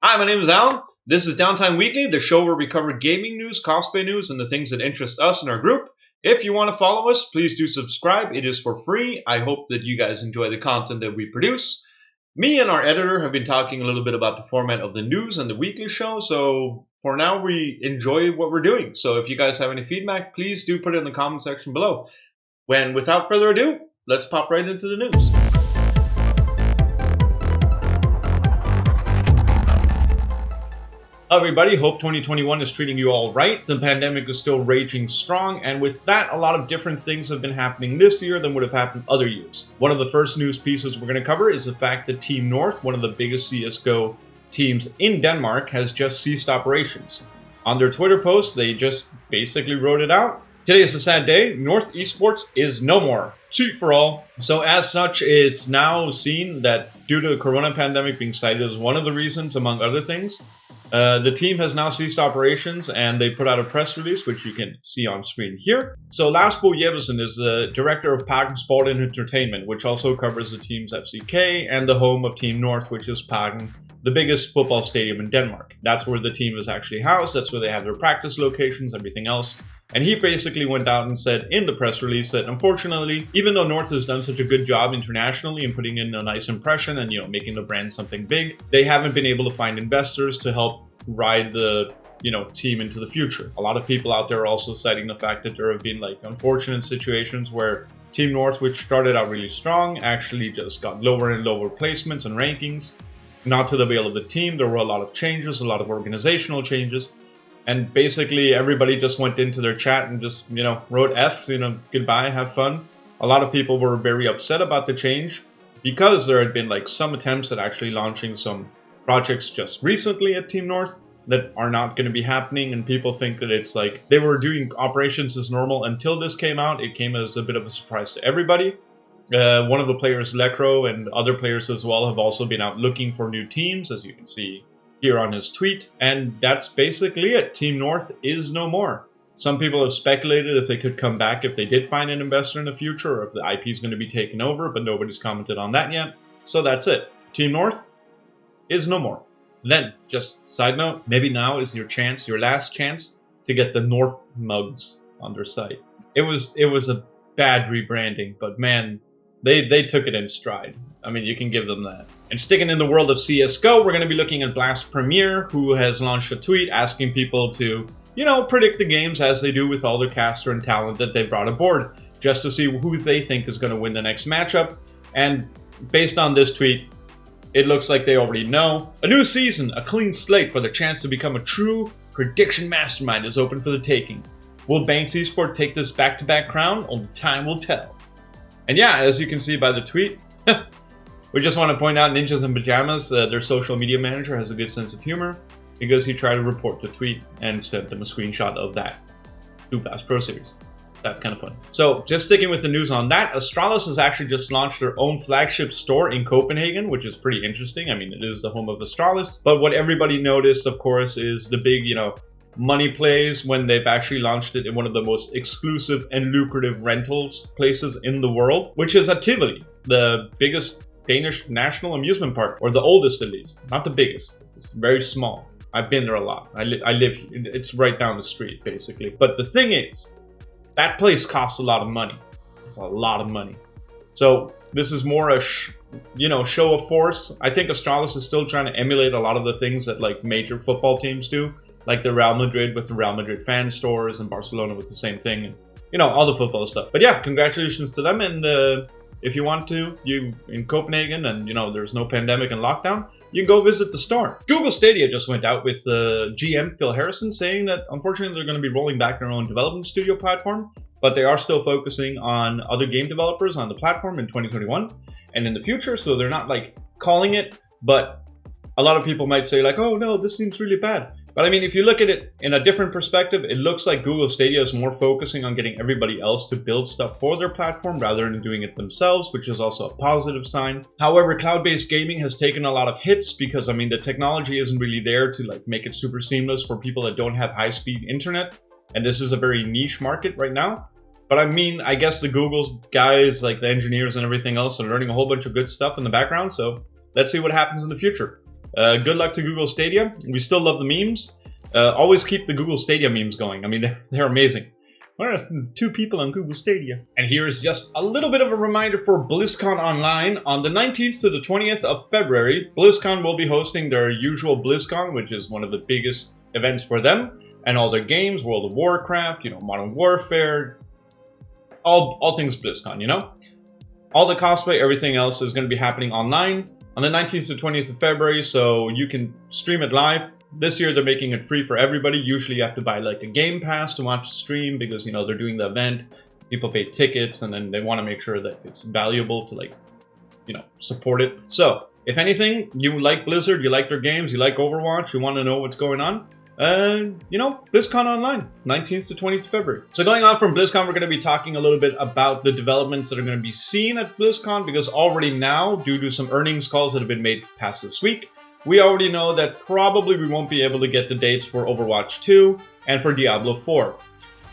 Hi, my name is Allan. This is Downtime Weekly, the show where we cover gaming news, cosplay news, and the things that interest us and our group. If you want to follow us, please do subscribe. It is for free. I hope that you guys enjoy the content that we produce. Me and our editor have been talking a little bit about the format of the news and the weekly show, so for now we enjoy what we're doing. So if you guys have any feedback, please do put it in the comment section below. Without further ado, let's pop right into the news. Hello everybody, hope 2021 is treating you all right. The pandemic is still raging strong, and with that, a lot of different things have been happening this year than would have happened other years. One of the first news pieces we're going to cover is the fact that Team North, one of the biggest CSGO teams in Denmark, has just ceased operations. On their Twitter post, they just basically wrote it out. Today is a sad day. North Esports is no more. Cheat for all. So as such, it's now seen that due to the corona pandemic being cited as one of the reasons, among other things, the team has now ceased operations, and they put out a press release, which you can see on screen here. So Lars Petersen is the director of Parken Sport and Entertainment, which also covers the team's FCK and the home of Team North, which is Parken, the biggest football stadium in Denmark. That's where the team is actually housed. That's where they have their practice locations, everything else. And he basically went out and said in the press release that unfortunately, even though North has done such a good job internationally and putting in a nice impression and, making the brand something big, they haven't been able to find investors to help ride the, team into the future. A lot of people out there are also citing the fact that there have been unfortunate situations where Team North, which started out really strong, actually just got lower and lower placements and rankings. Not to the avail of the team. There were a lot of changes, a lot of organizational changes. And basically everybody just went into their chat and just, wrote F, goodbye, have fun. A lot of people were very upset about the change because there had been some attempts at actually launching some projects just recently at Team North that are not going to be happening. And people think that it's they were doing operations as normal until this came out. It came as a bit of a surprise to everybody. One of the players, Lecro, and other players as well have also been out looking for new teams, as you can see here on his tweet, and that's basically it. Team North is no more. Some people have speculated if they could come back if they did find an investor in the future, or if the IP is going to be taken over, but nobody's commented on that yet. So that's it. Team North is no more. Then, just side note, maybe now is your last chance to get the North mugs on their site. It was a bad rebranding, but man, they took it in stride. I mean, you can give them that. And sticking in the world of CSGO, we're going to be looking at Blast Premier, who has launched a tweet asking people to, predict the games as they do with all their caster and talent that they brought aboard, just to see who they think is going to win the next matchup. And based on this tweet, it looks like they already know. A new season, a clean slate for the chance to become a true prediction mastermind is open for the taking. Will Bengtsson Esport take this back-to-back crown? Only time will tell. And yeah, as you can see by the tweet, we just want to point out Ninjas in Pajamas, their social media manager, has a good sense of humor because he tried to report the tweet and sent them a screenshot of that to Bass Pro Series. That's kind of fun. So just sticking with the news on that, Astralis has actually just launched their own flagship store in Copenhagen, which is pretty interesting. I mean, it is the home of Astralis. But what everybody noticed, of course, is the big, money plays when they've actually launched it in one of the most exclusive and lucrative rentals places in the world, which is at Tivoli, the biggest Danish national amusement park, or the oldest at least, not the biggest. It's very small. I've been there a lot. I live here. It's right down the street, basically. But the thing is, that place costs a lot of money. It's a lot of money. So this is more a show of force. I think Astralis is still trying to emulate a lot of the things that major football teams do, like the Real Madrid with the Real Madrid fan stores and Barcelona with the same thing, and all the football stuff. But yeah, congratulations to them. And if you want to, you in Copenhagen and there's no pandemic and lockdown, you can go visit the store. Google Stadia just went out with GM Phil Harrison saying that unfortunately they're going to be rolling back their own development studio platform, but they are still focusing on other game developers on the platform in 2021 and in the future. So they're not calling it, but a lot of people might say oh no, this seems really bad. But I mean, if you look at it in a different perspective, it looks like Google Stadia is more focusing on getting everybody else to build stuff for their platform rather than doing it themselves, which is also a positive sign. However, cloud-based gaming has taken a lot of hits because, I mean, the technology isn't really there to make it super seamless for people that don't have high-speed internet. And this is a very niche market right now. But I mean, I guess the Google's guys, the engineers and everything else, are learning a whole bunch of good stuff in the background. So let's see what happens in the future. Good luck to Google Stadia. We still love the memes. Always keep the Google Stadia memes going. I mean, they're amazing. There are 2 people on Google Stadia. And here's just a little bit of a reminder for BlizzCon Online. On the 19th to the 20th of February, BlizzCon will be hosting their usual BlizzCon, which is one of the biggest events for them. And all their games, World of Warcraft, Modern Warfare, all things BlizzCon, All the cosplay, everything else is going to be happening online on the 19th to 20th of February, so you can stream it live. This year they're making it free for everybody. Usually you have to buy like a game pass to watch the stream because, they're doing the event. People pay tickets and then they want to make sure that it's valuable to support it. So if anything, you like Blizzard, you like their games, you like Overwatch, you want to know what's going on, BlizzCon Online, 19th to 20th February. So going on from BlizzCon, we're going to be talking a little bit about the developments that are going to be seen at BlizzCon, because already now, due to some earnings calls that have been made past this week, we already know that probably we won't be able to get the dates for Overwatch 2 and for Diablo 4.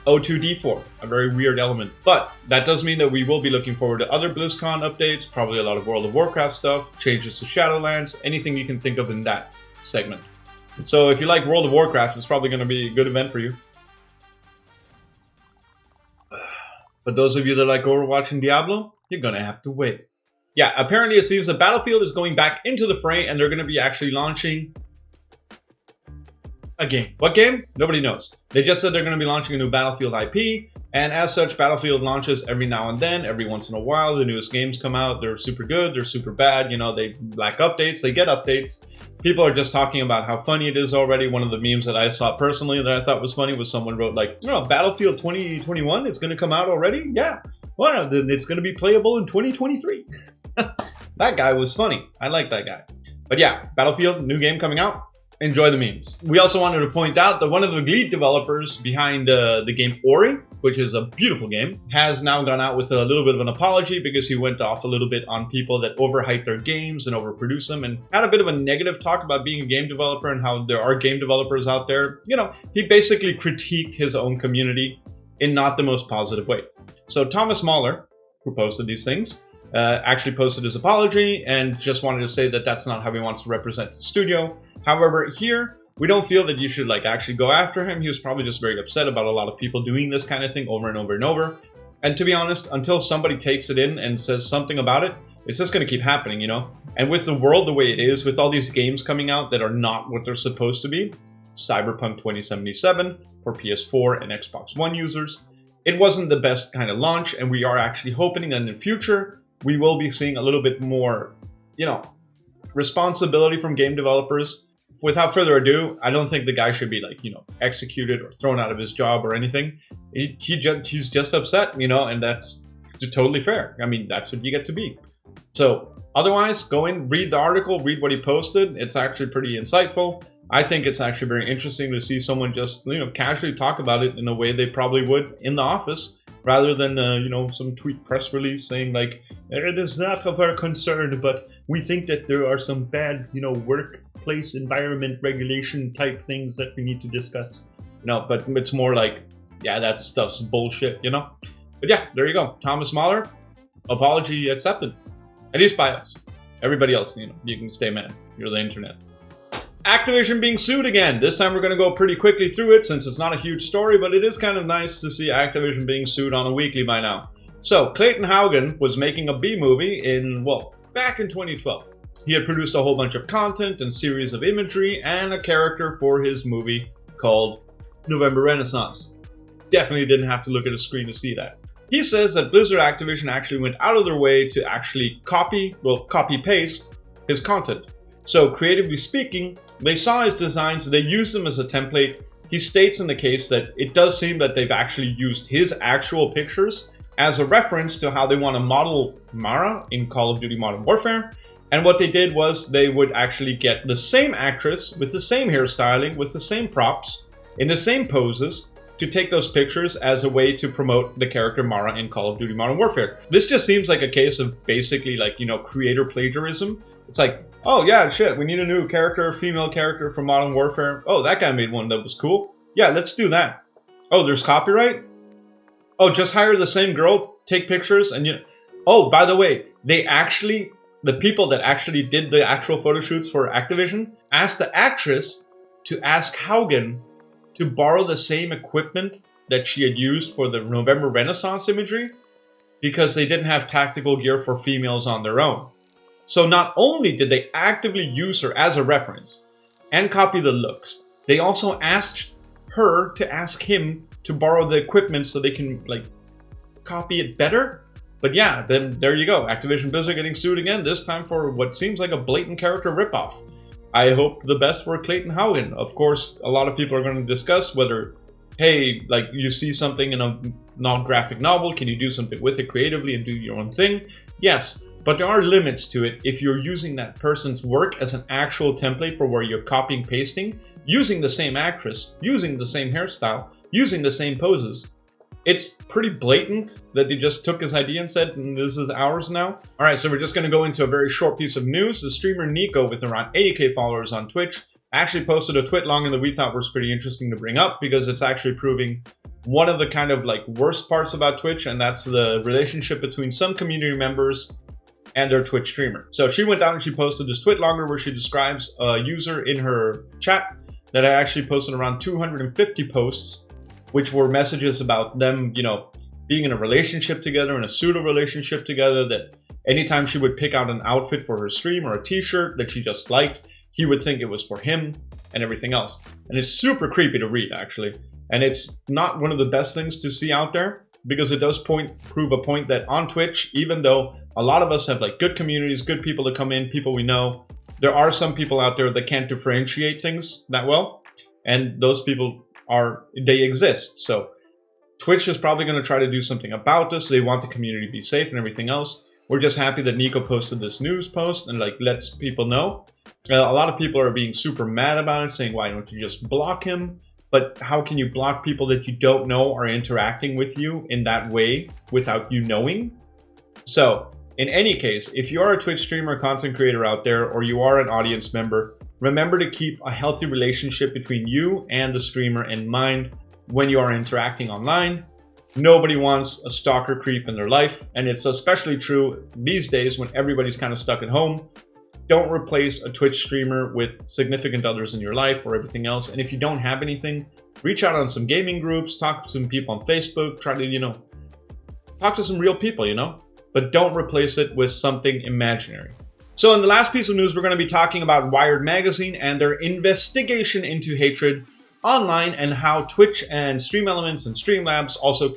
O2D4, a very weird element. But that does mean that we will be looking forward to other BlizzCon updates, probably a lot of World of Warcraft stuff, changes to Shadowlands, anything you can think of in that segment. So if you like World of Warcraft, it's probably going to be a good event for you. But those of you that like Overwatch and Diablo, you're going to have to wait. Yeah, apparently it seems that Battlefield is going back into the fray and they're going to be actually launching a game. What game? Nobody knows. They just said they're going to be launching a new Battlefield IP, and as such, Battlefield launches every now and then, every once in a while. The newest games come out. They're super good. They're super bad. They lack updates. They get updates. People are just talking about how funny it is already. One of the memes that I saw personally that I thought was funny was someone wrote Battlefield 2021, it's going to come out already? Yeah. Well, then it's going to be playable in 2023. That guy was funny. I like that guy. But yeah, Battlefield, new game coming out. Enjoy the memes. We also wanted to point out that one of the lead developers behind the game Ori, which is a beautiful game, has now gone out with a little bit of an apology because he went off a little bit on people that overhype their games and overproduce them and had a bit of a negative talk about being a game developer and how there are game developers out there. He basically critiqued his own community in not the most positive way. So Thomas Mahler, who posted these things, actually posted his apology and just wanted to say that that's not how he wants to represent the studio. However, here, we don't feel that you should actually go after him. He was probably just very upset about a lot of people doing this kind of thing over and over and over. And to be honest, until somebody takes it in and says something about it, it's just going to keep happening, And with the world the way it is, with all these games coming out that are not what they're supposed to be, Cyberpunk 2077 for PS4 and Xbox One users, it wasn't the best kind of launch, and we are actually hoping that in the future, we will be seeing a little bit more, responsibility from game developers. Without further ado, I don't think the guy should be executed or thrown out of his job or anything. He's just upset, and that's totally fair. I mean, that's what you get to be. So otherwise, go in, read the article, read what he posted. It's actually pretty insightful. I think it's actually very interesting to see someone just, casually talk about it in a way they probably would in the office, rather than, some tweet press release saying it is not of our concern, but we think that there are some bad, workplace environment regulation type things that we need to discuss. But it's more yeah, that stuff's bullshit, But yeah, there you go. Thomas Mahler, apology accepted. At least by us. Everybody else, you can stay mad. You're the internet. Activision being sued again. This time we're going to go pretty quickly through it since it's not a huge story, but it is kind of nice to see Activision being sued on a weekly by now. So, Clayton Haugen was making a B-movie back in 2012. He had produced a whole bunch of content and series of imagery and a character for his movie called November Renaissance. Definitely didn't have to look at a screen to see that. He says that Blizzard Activision actually went out of their way to actually copy-paste his content. So, creatively speaking, they saw his designs, they used them as a template. He states in the case that it does seem that they've actually used his actual pictures as a reference to how they want to model Mara in Call of Duty Modern Warfare. And what they did was they would actually get the same actress with the same hairstyling, with the same props, in the same poses, to take those pictures as a way to promote the character Mara in Call of Duty Modern Warfare. This just seems like a case of basically creator plagiarism. It's oh yeah, shit, we need a new character, female character from Modern Warfare. Oh, that guy made one that was cool. Yeah, let's do that. Oh, there's copyright? Oh, just hire the same girl, take pictures, and oh, by the way, they actually the people that actually did the actual photo shoots for Activision asked the actress to ask Haugen to borrow the same equipment that she had used for the November Renaissance imagery, because they didn't have tactical gear for females on their own. So not only did they actively use her as a reference and copy the looks, they also asked her to ask him to borrow the equipment so they can copy it better. But yeah, then there you go. Activision Blizzard getting sued again, this time for what seems like a blatant character ripoff. I hope the best for Clayton Haugen. Of course, a lot of people are going to discuss whether, hey, you see something in a non-graphic novel, can you do something with it creatively and do your own thing? Yes, but there are limits to it if you're using that person's work as an actual template for where you're copying, pasting, using the same actress, using the same hairstyle, using the same poses. It's pretty blatant that they just took his idea and said, this is ours now. All right, so we're just going to go into a very short piece of news. The streamer Nico, with around 80k followers on Twitch, actually posted a twit longer that we thought was pretty interesting to bring up, because it's actually proving one of the kind of worst parts about Twitch, and that's the relationship between some community members and their Twitch streamer. So she went down and she posted this twit longer where she describes a user in her chat that had actually posted around 250 posts, which were messages about them, being in a relationship together, in a pseudo relationship together, that anytime she would pick out an outfit for her stream or a t-shirt that she just liked, he would think it was for him and everything else. And it's super creepy to read, actually. And it's not one of the best things to see out there, because it does prove a point that on Twitch, even though a lot of us have good communities, good people that come in, people we know, there are some people out there that can't differentiate things that well. And those people they exist. So Twitch is probably going to try to do something about this. They want the community to be safe and everything else. We're just happy that Nico posted this news post and lets people know. A lot of people are being super mad about it, saying, why don't you just block him? But how can you block people that you don't know are interacting with you in that way without you knowing? So in any case, if you are a Twitch streamer, content creator out there, or you are an audience member, remember to keep a healthy relationship between you and the streamer in mind when you are interacting online. Nobody wants a stalker creep in their life, and it's especially true these days when everybody's kind of stuck at home. Don't replace a Twitch streamer with significant others in your life or everything else. And if you don't have anything, reach out on some gaming groups, talk to some people on Facebook, try to, talk to some real people, but don't replace it with something imaginary. So in the last piece of news, we're going to be talking about Wired Magazine and their investigation into hatred online, and how Twitch and Stream Elements and Streamlabs, also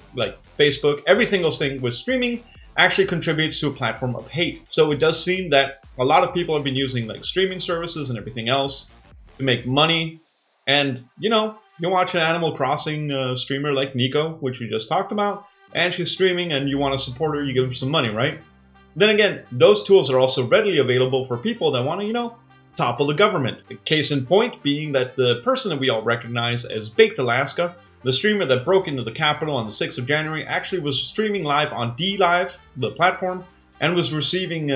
Facebook, every single thing with streaming actually contributes to a platform of hate. So it does seem that a lot of people have been using streaming services and everything else to make money. And you watch an Animal Crossing streamer like Nico, which we just talked about, and she's streaming and you want to support her, you give her some money, right? Then again, those tools are also readily available for people that want to, topple the government. Case in point being that the person that we all recognize as Baked Alaska, the streamer that broke into the Capitol on the 6th of January, actually was streaming live on DLive, the platform, and was receiving,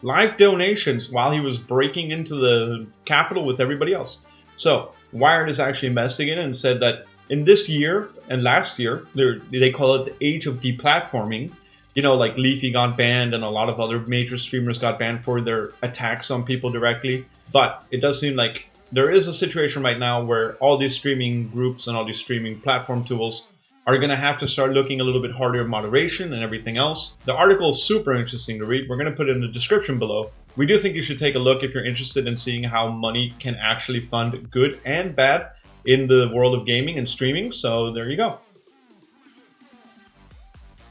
live donations while he was breaking into the Capitol with everybody else. So Wired is actually investigated and said that in this year and last year, they call it the age of deplatforming. Leafy got banned and a lot of other major streamers got banned for their attacks on people directly. But it does seem like there is a situation right now where all these streaming groups and all these streaming platform tools are going to have to start looking a little bit harder at moderation and everything else. The article is super interesting to read. We're going to put it in the description below. We do think you should take a look if you're interested in seeing how money can actually fund good and bad in the world of gaming and streaming. So there you go.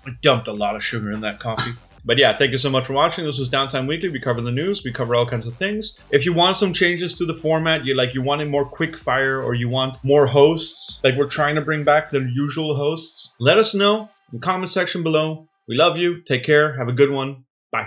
I dumped a lot of sugar in that coffee. But yeah, thank you so much for watching. This was Downtime Weekly. We cover the news. We cover all kinds of things. If you want some changes to the format, you want it more quick fire, or you want more hosts, we're trying to bring back the usual hosts, let us know in the comment section below. We love you. Take care. Have a good one.